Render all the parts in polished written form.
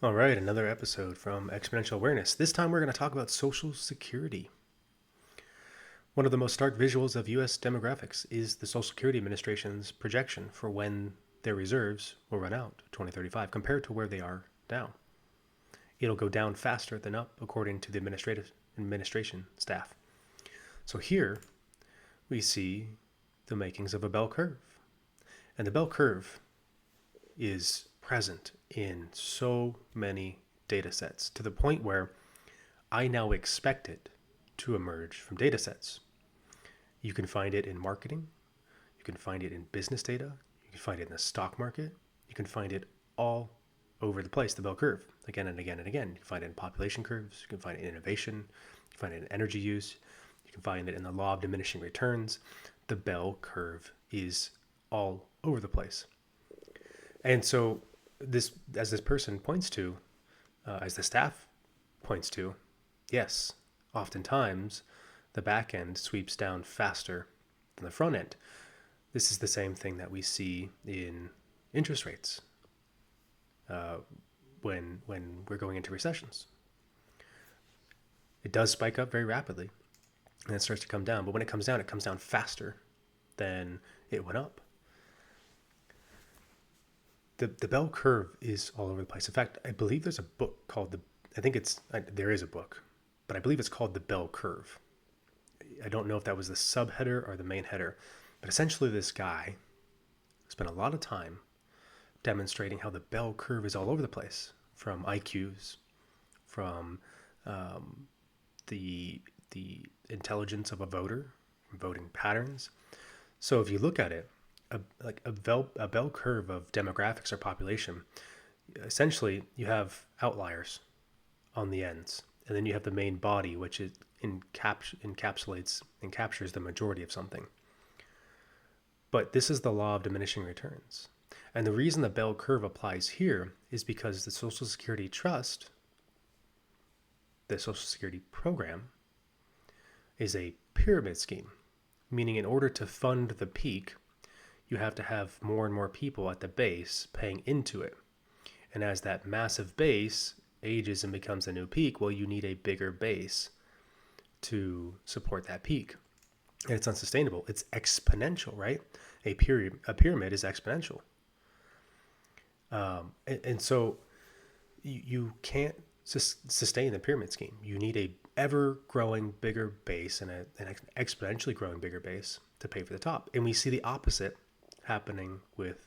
All right, another episode from Exponential Awareness. This time we're going to talk about Social Security. One of the most stark visuals of U.S. demographics is the Social Security Administration's projection for when their reserves will run out, 2035, compared to where they are now. It'll go down faster than up, according to the administration staff. So here we see the makings of a bell curve. And the bell curve is present in so many data sets to the point where I now expect it to emerge from data sets. You can find it in marketing, you can find it in business data, you can find it in the stock market, you can find it all over the place, the bell curve, again and again and again. You can find it in population curves, you can find it in innovation, you can find it in energy use, you can find it in the law of diminishing returns. The bell curve is all over the place. And so this, as this person points to, as the staff points to, yes, oftentimes the back end sweeps down faster than the front end. This is the same thing that we see in interest rates when we're going into recessions. It does spike up very rapidly, and it starts to come down. But when it comes down faster than it went up. The bell curve is all over the place. In fact, I believe there's a book called there is a book, but I believe it's called The Bell Curve. I don't know if that was the subheader or the main header, but essentially this guy spent a lot of time demonstrating how the bell curve is all over the place, from IQs, from the intelligence of a voter, from voting patterns. So if you look at it, a bell curve of demographics or population, essentially you have outliers on the ends, and then you have the main body, which is encapsulates and captures the majority of something. But this is the law of diminishing returns. And the reason the bell curve applies here is because the Social Security Trust, the Social Security program, is a pyramid scheme, meaning in order to fund the peak, you have to have more and more people at the base paying into it. And as that massive base ages and becomes a new peak, well, you need a bigger base to support that peak. And it's unsustainable. It's exponential, right? A pyramid is exponential. And so you can't sustain the pyramid scheme. You need a ever-growing bigger base and an exponentially growing bigger base to pay for the top. And we see the opposite happening with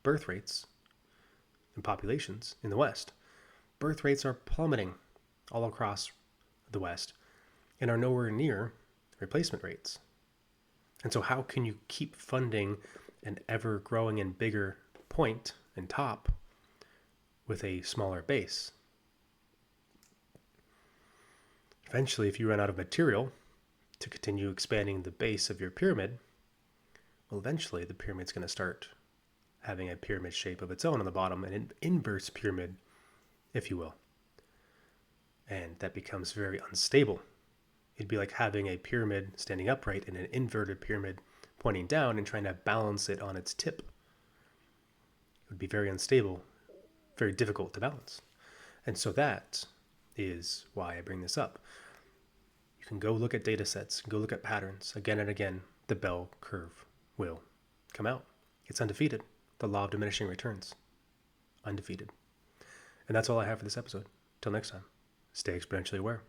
birth rates and populations in the West. Birth rates are plummeting all across the West and are nowhere near replacement rates. And so how can you keep funding an ever-growing and bigger point and top with a smaller base? Eventually, if you run out of material to continue expanding the base of your pyramid, well, eventually the pyramid's going to start having a pyramid shape of its own on the bottom, an inverse pyramid, if you will. And that becomes very unstable. It'd be like having a pyramid standing upright and an inverted pyramid pointing down and trying to balance it on its tip. It would be very unstable, very difficult to balance. And so that is why I bring this up. You can go look at data sets, go look at patterns again and again. The bell curve will come out. It's undefeated. The law of diminishing returns. Undefeated. And that's all I have for this episode. Till next time, stay exponentially aware.